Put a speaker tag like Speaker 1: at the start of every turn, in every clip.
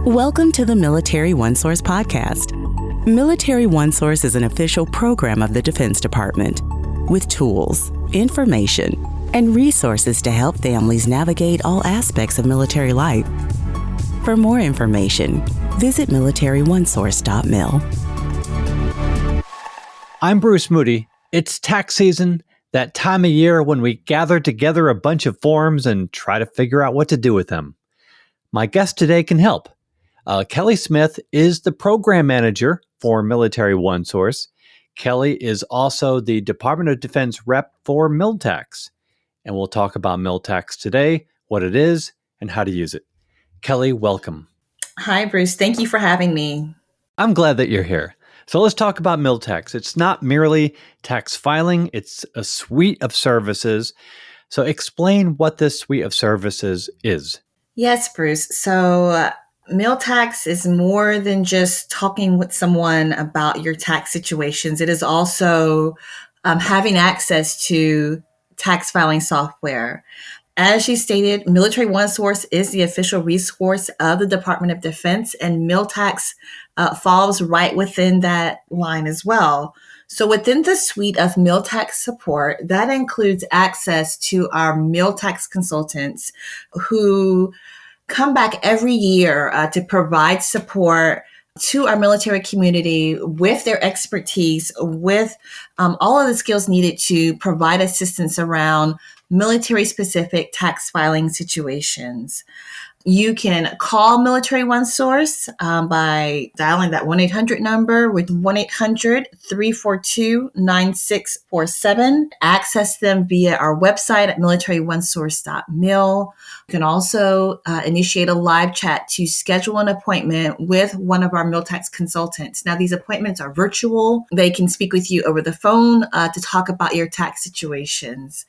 Speaker 1: Welcome to the Military OneSource podcast. Military OneSource is an official program of the Defense Department with tools, information, and resources to help families navigate all aspects of military life. For more information, visit MilitaryOneSource.mil.
Speaker 2: I'm Bruce Moody. It's tax season, that time of year when we gather together a bunch of forms and try to figure out what to do with them. My guest today can help. Kelly Smith is the program manager for Military OneSource. Kelly is also the Department of Defense rep for MilTax. And we'll talk about MilTax today, what it is, and how to use it. Kelly, welcome.
Speaker 3: Hi, Bruce. Thank you for having me.
Speaker 2: I'm glad that you're here. So let's talk about MilTax. It's not merely tax filing, it's a suite of services. So explain what this suite of services is.
Speaker 3: Yes, Bruce. So MilTax is more than just talking with someone about your tax situations. It is also having access to tax filing software. As you stated, Military OneSource is the official resource of the Department of Defense, and MilTax falls right within that line as well. So within the suite of MilTax support, that includes access to our MilTax consultants who come back every year to provide support to our military community with their expertise, with all of the skills needed to provide assistance around military-specific tax filing situations. You can call Military OneSource by dialing that 1-800 number with 1-800-342-9647. Access them via our website at MilitaryOneSource.mil. You can also initiate a live chat to schedule an appointment with one of our MilTax consultants. Now, these appointments are virtual. They can speak with you over the phone to talk about your tax situations.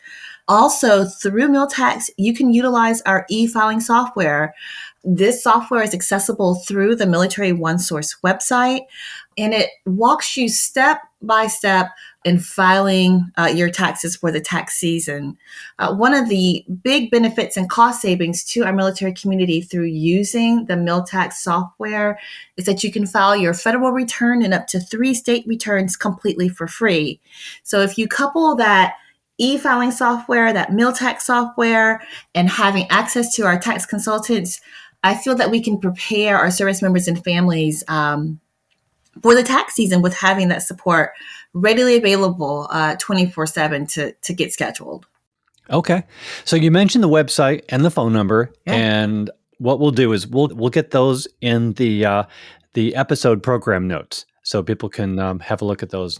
Speaker 3: Also, through MilTax, you can utilize our e-filing software. This software is accessible through the Military OneSource website, and it walks you step by step in filing your taxes for the tax season. One of the big benefits and cost savings to our military community through using the MilTax software is that you can file your federal return and up to 3 state returns completely for free. So if you couple that e-filing software, that MilTax software, and having access to our tax consultants, I feel that we can prepare our service members and families for the tax season with having that support readily available 24/7 to get scheduled.
Speaker 2: Okay. So you mentioned the website and the phone number, and what we'll do is we'll get those in the episode program notes so people can have a look at those.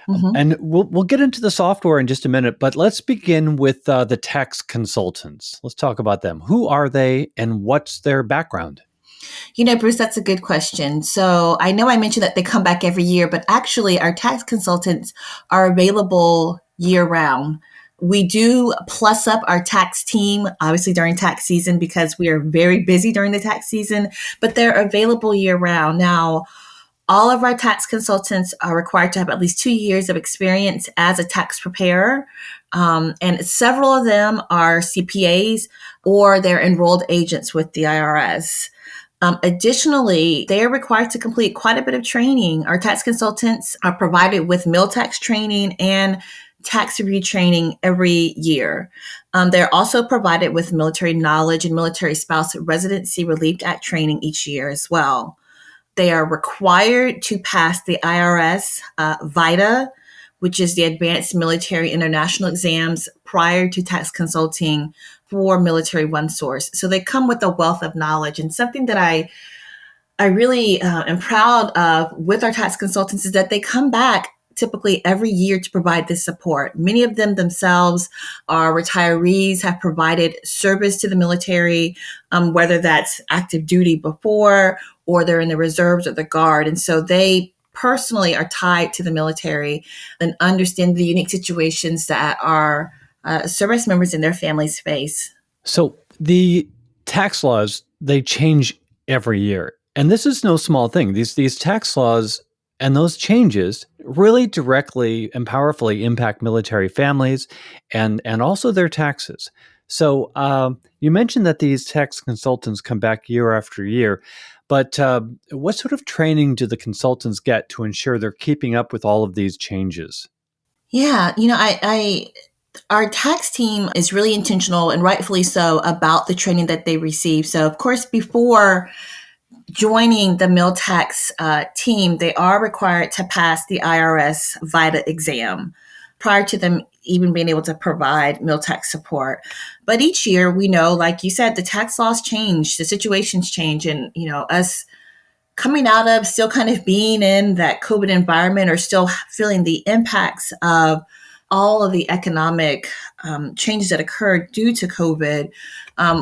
Speaker 2: And we'll get into the software in just a minute, but let's begin with the tax consultants. Let's talk about them. Who are they and what's their background?
Speaker 3: You know, Bruce, that's a good question. So I know I mentioned that they come back every year, but actually our tax consultants are available year round. We do plus up our tax team, obviously during tax season, because we are very busy during the tax season, but they're available year round. Now, all of our tax consultants are required to have at least 2 years of experience as a tax preparer. And several of them are CPAs or they're enrolled agents with the IRS. Additionally, they are required to complete quite a bit of training. Our tax consultants are provided with MilTax training and tax review training every year. They're also provided with military knowledge and military spouse residency relief act training each year as well. They are required to pass the IRS VITA, which is the Advanced Military International Exams, prior to tax consulting for Military OneSource. So they come with a wealth of knowledge. And something that I really am proud of with our tax consultants is that they come back typically every year to provide this support. Many of them themselves are retirees, have provided service to the military, whether that's active duty before or they're in the reserves or the Guard. And so they personally are tied to the military and understand the unique situations that our service members and their families face.
Speaker 2: So the tax laws, they change every year. And this is no small thing. These tax laws and those changes really directly and powerfully impact military families and also their taxes. So you mentioned that these tax consultants come back year after year, but what sort of training do the consultants get to ensure they're keeping up with all of these changes?
Speaker 3: Yeah, our tax team is really intentional and rightfully so about the training that they receive. So, of course, before joining the MilTax team, they are required to pass the IRS VITA exam prior to them even being able to provide MilTax support. But each year, we know, like you said, the tax laws change, the situations change, and us coming out of still kind of being in that COVID environment or still feeling the impacts of all of the economic changes that occurred due to COVID.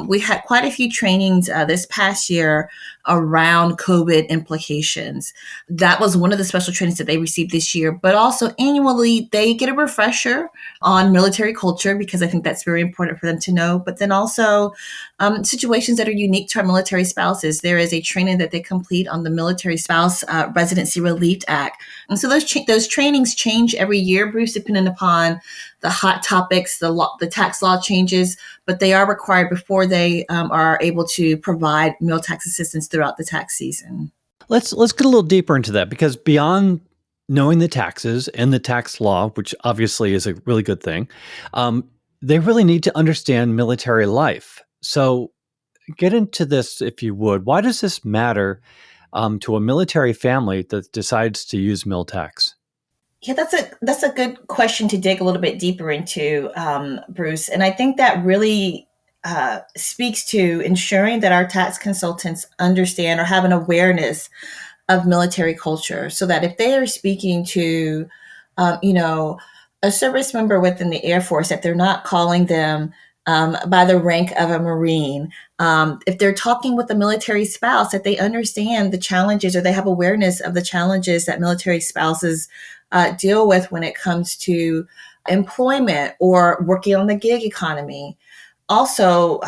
Speaker 3: We had quite a few trainings this past year around COVID implications. That was one of the special trainings that they received this year, but also annually they get a refresher on military culture because I think that's very important for them to know. But then also situations that are unique to our military spouses. There is a training that they complete on the Military Spouse Residency Relief Act. And so those trainings change every year, Bruce, depending upon the hot topics, the tax law changes, but they are required before they are able to provide meal tax assistance throughout the tax season.
Speaker 2: Let's get a little deeper into that because beyond knowing the taxes and the tax law, which obviously is a really good thing, they really need to understand military life. So get into this if you would. Why does this matter to a military family that decides to use MilTax?
Speaker 3: Yeah, that's a good question to dig a little bit deeper into, Bruce. And I think that really speaks to ensuring that our tax consultants understand or have an awareness of military culture, so that if they are speaking to, a service member within the Air Force, that they're not calling them by the rank of a Marine. If they're talking with a military spouse, that they understand the challenges or they have awareness of the challenges that military spouses deal with when it comes to employment or working on the gig economy. Also,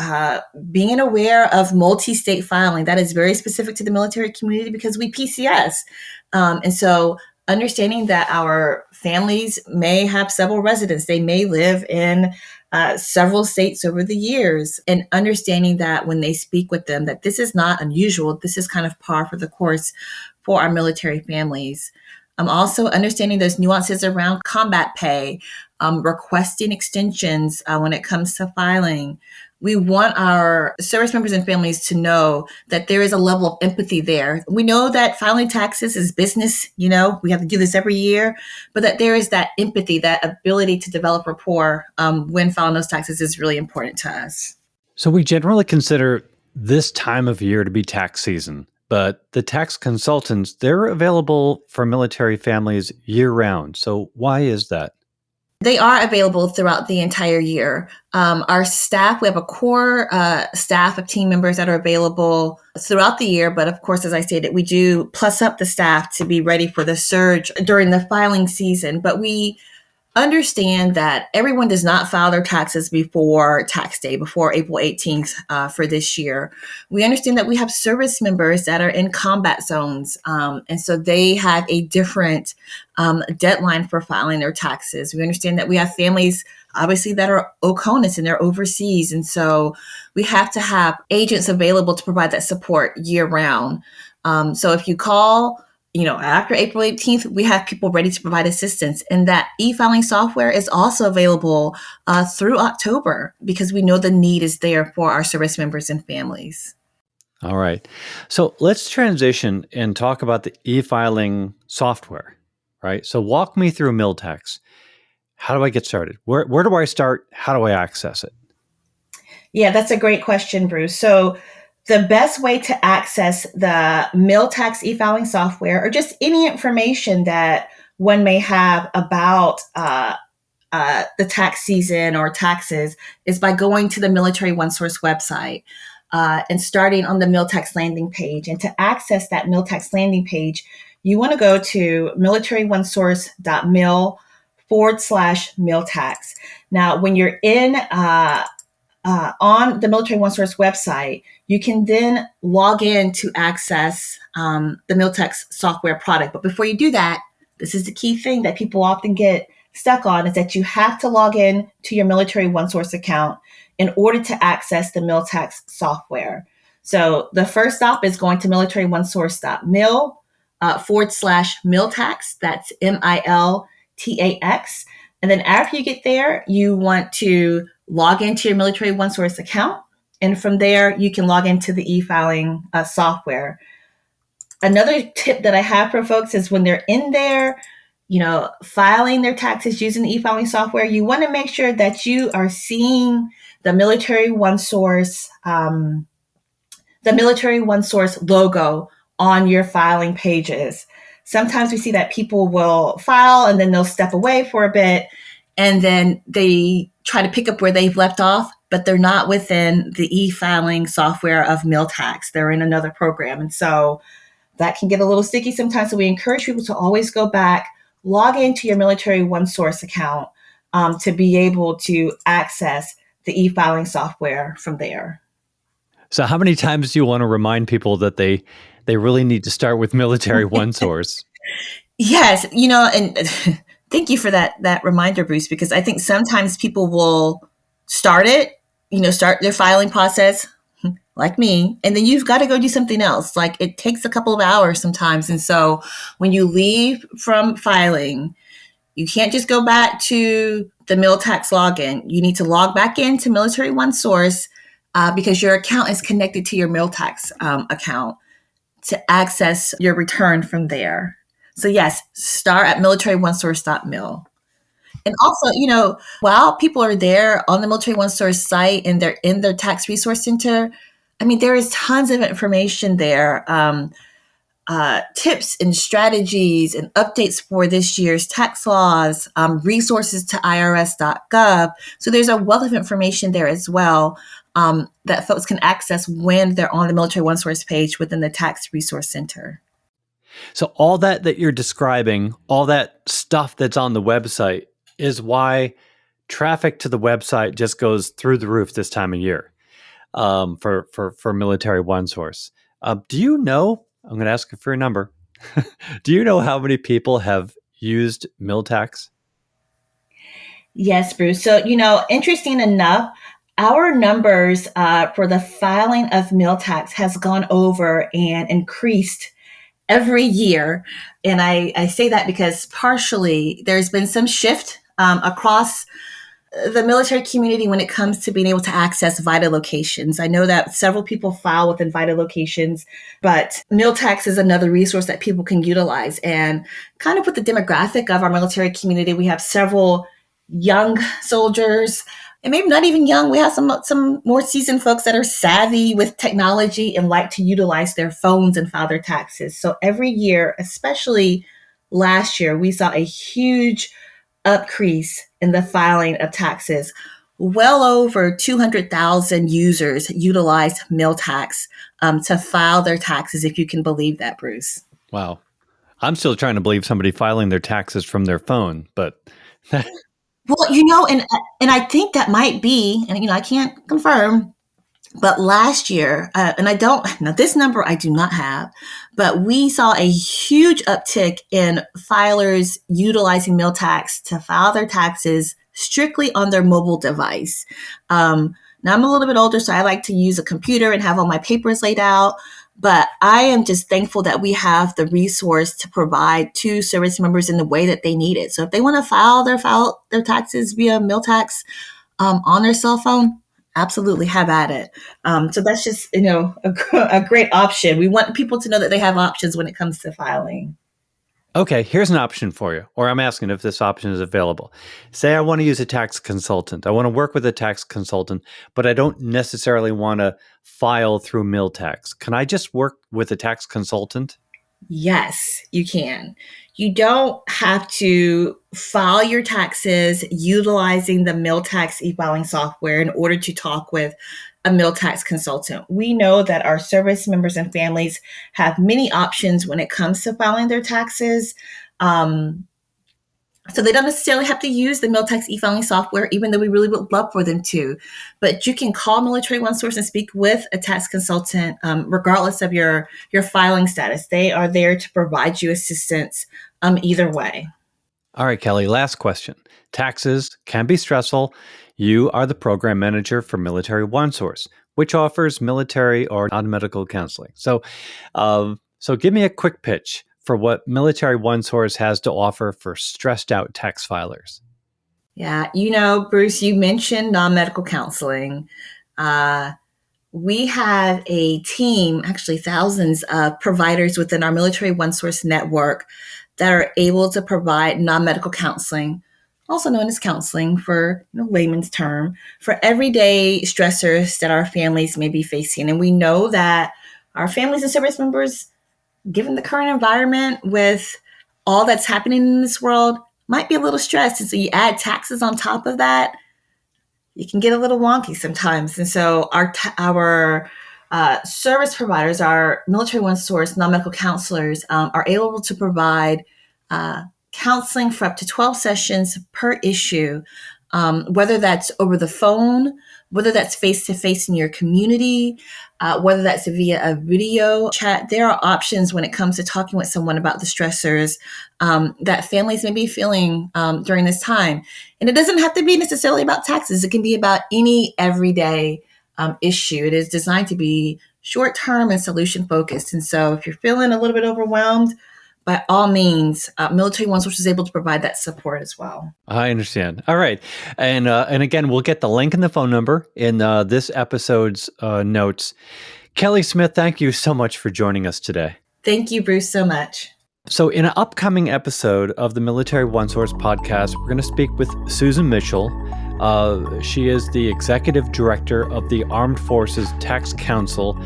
Speaker 3: being aware of multi-state filing, that is very specific to the military community because we PCS. And so understanding that our families may have several residents, they may live in several states over the years, and understanding that when they speak with them, that this is not unusual. This is kind of par for the course for our military families. Also understanding those nuances around combat pay, requesting extensions when it comes to filing. We want our service members and families to know that there is a level of empathy there. We know that filing taxes is business, we have to do this every year, but that there is that empathy, that ability to develop rapport when filing those taxes is really important to us.
Speaker 2: So we generally consider this time of year to be tax season, but the tax consultants, they're available for military families year round. So why is that?
Speaker 3: They are available throughout the entire year. Our staff, we have a core staff of team members that are available throughout the year. But of course, as I stated, we do plus up the staff to be ready for the surge during the filing season. But we understand that everyone does not file their taxes before tax day, before April 18th for this year. We understand that we have service members that are in combat zones, and so they have a different deadline for filing their taxes. We understand that we have families, obviously, that are OCONUS and they're overseas, and so we have to have agents available to provide that support year round. So if you call after April 18th, we have people ready to provide assistance. And that e-filing software is also available through October because we know the need is there for our service members and families.
Speaker 2: All right. So let's transition and talk about the e-filing software, right? So walk me through MilTax. How do I get started? Where do I start? How do I access it?
Speaker 3: Yeah, that's a great question, Bruce. So the best way to access the MilTax e-filing software or just any information that one may have about the tax season or taxes is by going to the Military OneSource website and starting on the MilTax landing page. And to access that MilTax landing page, you want to go to MilitaryOneSource.mil /MilTax. Now, when you're in on the Military OneSource website, you can then log in to access the MilTax software product. But before you do that, this is the key thing that people often get stuck on is that you have to log in to your Military OneSource account in order to access the MilTax software. So the first stop is going to MilitaryOneSource.mil / MilTax. That's MilTax. And then after you get there, you want to log into your Military OneSource account. And from there, you can log into the e-filing software. Another tip that I have for folks is when they're in there, filing their taxes using the e-filing software, you want to make sure that you are seeing the Military OneSource logo on your filing pages. Sometimes we see that people will file and then they'll step away for a bit and then they try to pick up where they've left off, but they're not within the e-filing software of MilTax. They're in another program. And so that can get a little sticky sometimes. So we encourage people to always go back, log into your Military OneSource account to be able to access the e-filing software from there.
Speaker 2: So how many times do you want to remind people that they really need to start with Military OneSource?
Speaker 3: Yes, and thank you for that reminder, Bruce, because I think sometimes people will start their filing process like me, and then you've got to go do something else. Like it takes a couple of hours sometimes. And so when you leave from filing, you can't just go back to the MilTax login. You need to log back into Military OneSource because your account is connected to your MilTax account to access your return from there. So yes, start at MilitaryOneSource.mil. And also, while people are there on the Military OneSource site and they're in their tax resource center, there is tons of information there, tips and strategies and updates for this year's tax laws, resources to irs.gov. So there's a wealth of information there as well that folks can access when they're on the Military OneSource page within the Tax Resource Center.
Speaker 2: So all that you're describing, all that stuff that's on the website is why traffic to the website just goes through the roof this time of year for Military OneSource. Do you know, I'm going to ask you for a number. Do you know how many people have used MilTax?
Speaker 3: Yes, Bruce. So, interesting enough, our numbers for the filing of MilTax has gone over and increased every year. And I say that because partially there's been some shift across the military community when it comes to being able to access VITA locations. I know that several people file within VITA locations, but MilTax is another resource that people can utilize. And kind of with the demographic of our military community, we have several young soldiers, and maybe not even young. We have some more seasoned folks that are savvy with technology and like to utilize their phones and file their taxes. So every year, especially last year, we saw a huge increase in the filing of taxes. Well over 200,000 users utilized MilTax to file their taxes, if you can believe that, Bruce.
Speaker 2: Wow. I'm still trying to believe somebody filing their taxes from their phone, but...
Speaker 3: Well, and I think that might be, and I can't confirm, but last year, this number I do not have, but we saw a huge uptick in filers utilizing MilTax to file their taxes strictly on their mobile device. Now I'm a little bit older, so I like to use a computer and have all my papers laid out. But I am just thankful that we have the resource to provide to service members in the way that they need it. So if they want to file their taxes via MilTax on their cell phone, absolutely have at it. So that's just, a great option. We want people to know that they have options when it comes to filing.
Speaker 2: Okay, here's an option for you, or I'm asking if this option is available. Say I want to use a tax consultant. I want to work with a tax consultant, but I don't necessarily want to file through MilTax. Can I just work with a tax consultant?
Speaker 3: Yes, you can. You don't have to file your taxes utilizing the MilTax e-filing software in order to talk with a MilTax consultant. We know that our service members and families have many options when it comes to filing their taxes. So they don't necessarily have to use the MilTax e-filing software, even though we really would love for them to. But you can call Military OneSource and speak with a tax consultant, regardless of your filing status. They are there to provide you assistance either way.
Speaker 2: All right, Kelly, last question. Taxes can be stressful. You are the program manager for Military OneSource, which offers military or non-medical counseling. So give me a quick pitch for what Military OneSource has to offer for stressed out tax filers.
Speaker 3: Yeah, Bruce, you mentioned non-medical counseling. We have a team, actually thousands of providers within our Military OneSource network that are able to provide non-medical counseling, also known as counseling for layman's term, for everyday stressors that our families may be facing. And we know that our families and service members, given the current environment with all that's happening in this world, might be a little stressed. And so you add taxes on top of that, it can get a little wonky sometimes. And so our service providers, our Military OneSource non-medical counselors, are able to provide counseling for up to 12 sessions per issue, whether that's over the phone, whether that's face-to-face in your community, whether that's via a video chat. There are options when it comes to talking with someone about the stressors that families may be feeling during this time. And it doesn't have to be necessarily about taxes. It can be about any everyday issue. It is designed to be short-term and solution-focused. And so if you're feeling a little bit overwhelmed, by all means, Military OneSource is able to provide that support as well.
Speaker 2: I understand. All right. And again, we'll get the link and the phone number in this episode's notes. Kelly Smith, thank you so much for joining us today.
Speaker 3: Thank you, Bruce, so much.
Speaker 2: So in an upcoming episode of the Military OneSource podcast, we're going to speak with Susan Mitchell. She is the executive director of the Armed Forces Tax Council.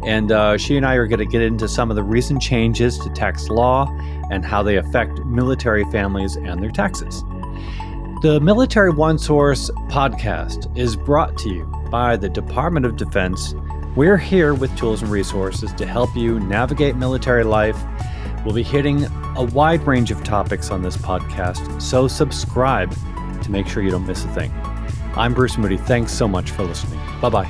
Speaker 2: And she and I are going to get into some of the recent changes to tax law and how they affect military families and their taxes. The Military OneSource podcast is brought to you by the Department of Defense. We're here with tools and resources to help you navigate military life. We'll be hitting a wide range of topics on this podcast, so subscribe to make sure you don't miss a thing. I'm Bruce Moody. Thanks so much for listening. Bye-bye.